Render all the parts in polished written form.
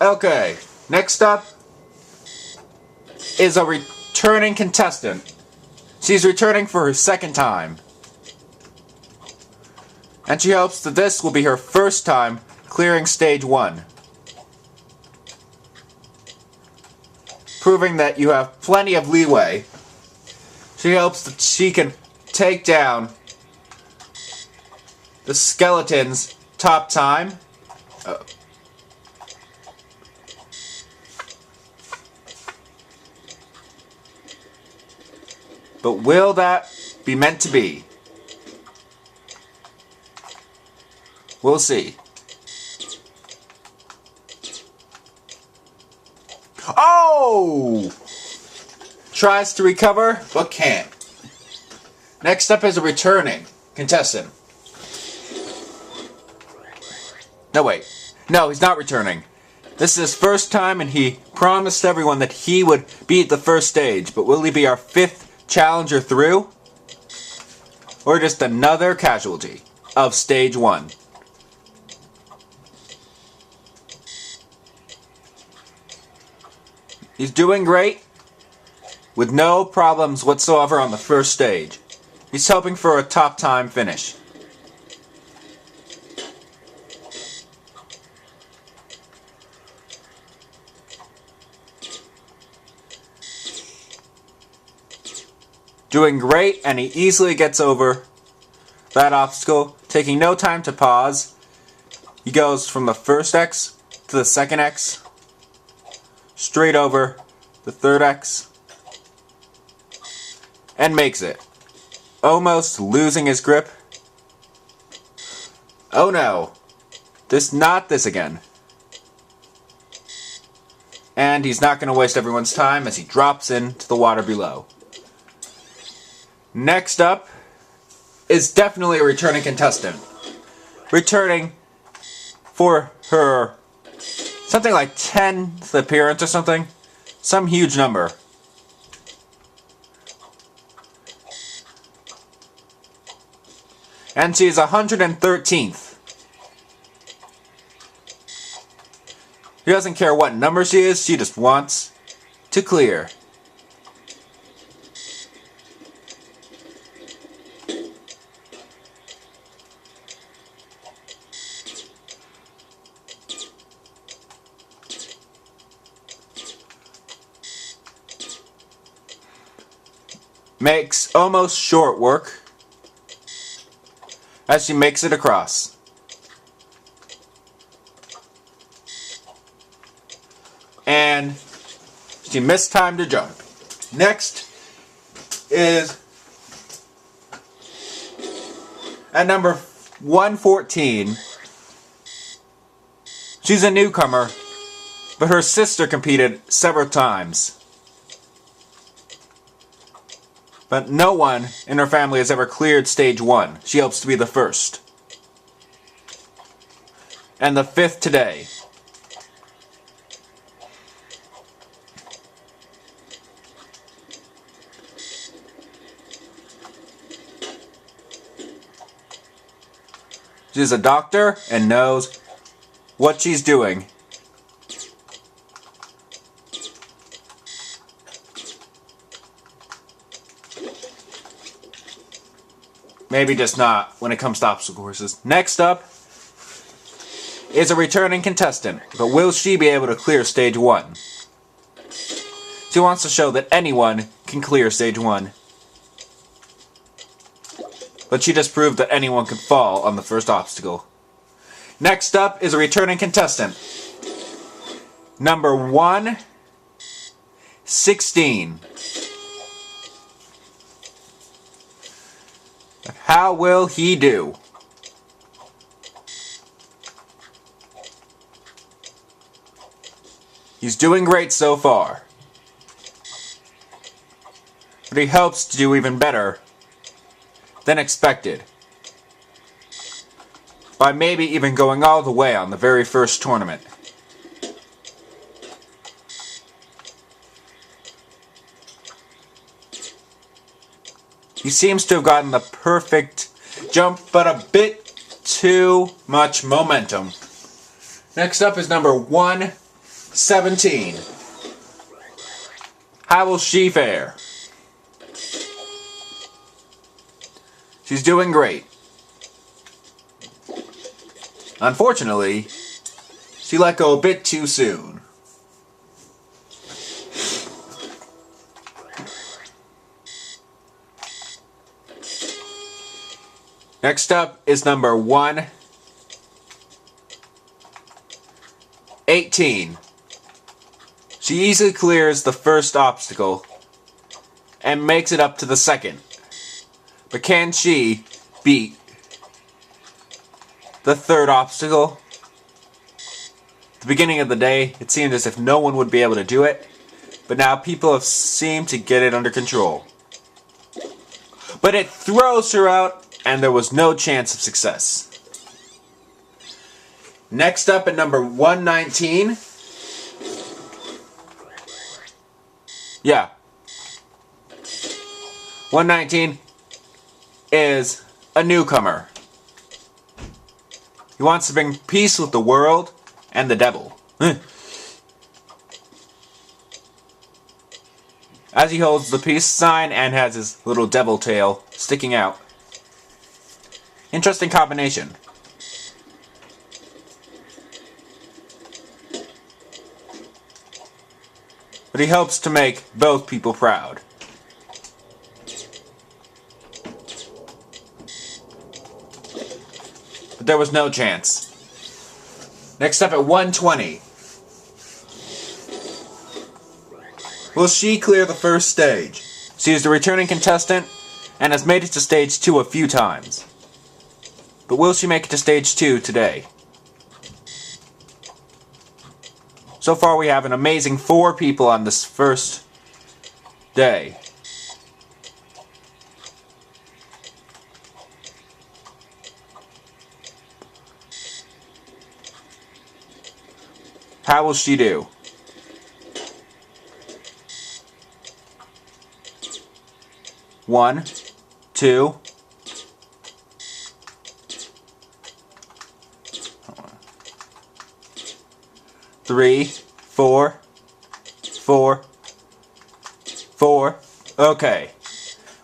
Okay, next up is a returning contestant. She's returning for her second time. And she hopes that this will be her first time clearing stage 1. Proving that you have plenty of leeway. She hopes that she can take down the skeleton's top time. But will that be meant to be? We'll see. Oh! Tries to recover, but can't. Next up is a returning contestant. No, wait. No, he's not returning. This is his first time, and he promised everyone that he would beat the first stage. But will he be our 5th challenger through? Or just another casualty of stage 1? He's doing great, with no problems whatsoever on the first stage. He's hoping for a top time finish. Doing great, and he easily gets over that obstacle, taking no time to pause. He goes from the first X to the second X, straight over the third X, and makes it. Almost losing his grip. Oh no, not this again. And he's not going to waste everyone's time as he drops into the water below. Next up is definitely a returning contestant. Returning for her something like 10th appearance or something. Some huge number. And she's 113th. She doesn't care what number she is, she just wants to clear. Makes almost short work as she makes it across. And she missed time to jump. Next is at number 114. She's a newcomer, but her sister competed several times. But no one in her family has ever cleared stage 1. She hopes to be the first. And the 5th today. She's a doctor and knows what she's doing. Maybe just not when it comes to obstacle courses. Next up is a returning contestant, but will she be able to clear stage 1? She wants to show that anyone can clear stage 1. But she just proved that anyone can fall on the first obstacle. Next up is a returning contestant. Number 116. How will he do? He's doing great so far. But he hopes to do even better than expected. By maybe even going all the way on the very first tournament. He seems to have gotten the perfect jump, but a bit too much momentum. Next up is number 1 17. How will she fare? She's doing great. Unfortunately, she let go a bit too soon. Next up is number 118. She easily clears the first obstacle and makes it up to the second. But can she beat the third obstacle? At the beginning of the day, it seemed as if no one would be able to do it, but now people have seemed to get it under control. But it throws her out, and there was no chance of success. Next up at number 119. Yeah. 119 is a newcomer. He wants to bring peace with the world and the devil. As he holds the peace sign and has his little devil tail sticking out. Interesting combination. But he hopes to make both people proud. But there was no chance. Next up at 120. Will she clear the first stage? She is the returning contestant and has made it to stage 2 a few times. But will she make it to stage 2 today? So far we have an amazing 4 people on this first day. How will she do? One, two, three, four. Okay.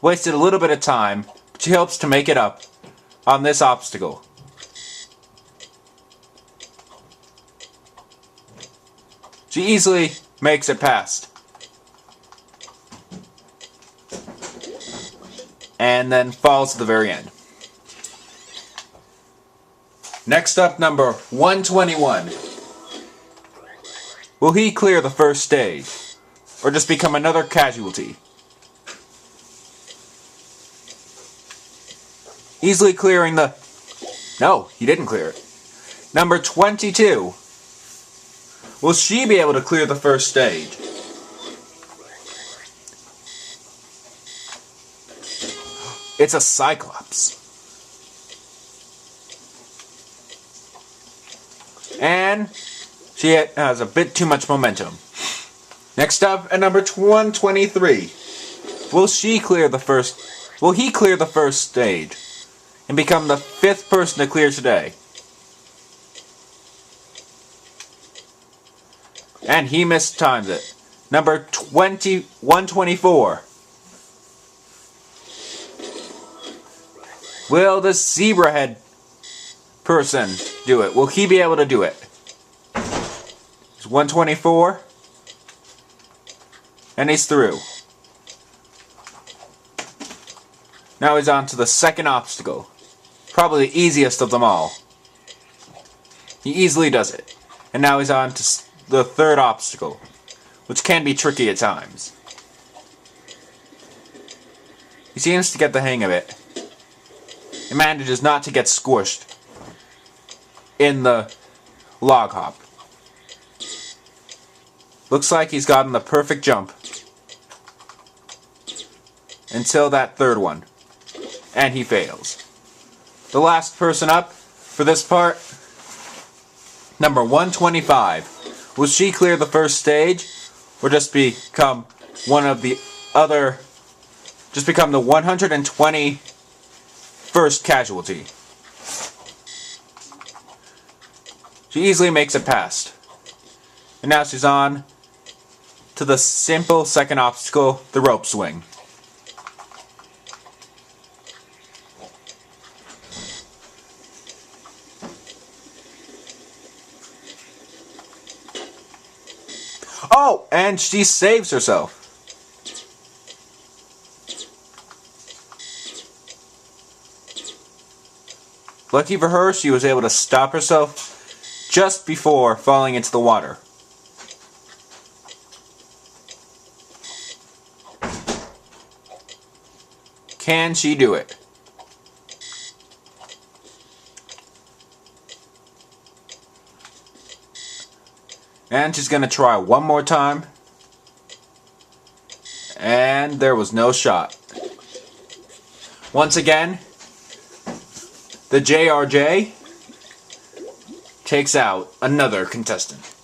Wasted a little bit of time, but she hopes to make it up on this obstacle. She easily makes it past. And then falls to the very end. Next up, number 121. Will he clear the first stage? Or just become another casualty? Easily clearing the... No, he didn't clear it. Number 22. Will she be able to clear the first stage? It's a Cyclops. And she has a bit too much momentum. Next up at number 123. Will he clear the first stage and become the 5th person to clear today? And he mistimed it. Number 124. Will the zebra head person do it? Will he be able to do it? It's 124. And he's through. Now he's on to the second obstacle. Probably the easiest of them all. He easily does it. And now he's on to the third obstacle, which can be tricky at times. He seems to get the hang of it. He manages not to get squished in the log hop. Looks like he's gotten the perfect jump until that third one, and he fails. The last person up for this part, number 125. Will she clear the first stage, or just become one of the other, just become the 121st casualty? She easily makes it past. And now she's on to the simple second obstacle, the rope swing. Oh, and she saves herself. Lucky for her, she was able to stop herself just before falling into the water. Can she do it? And she's going to try one more time. And there was no shot. Once again, the JRJ takes out another contestant.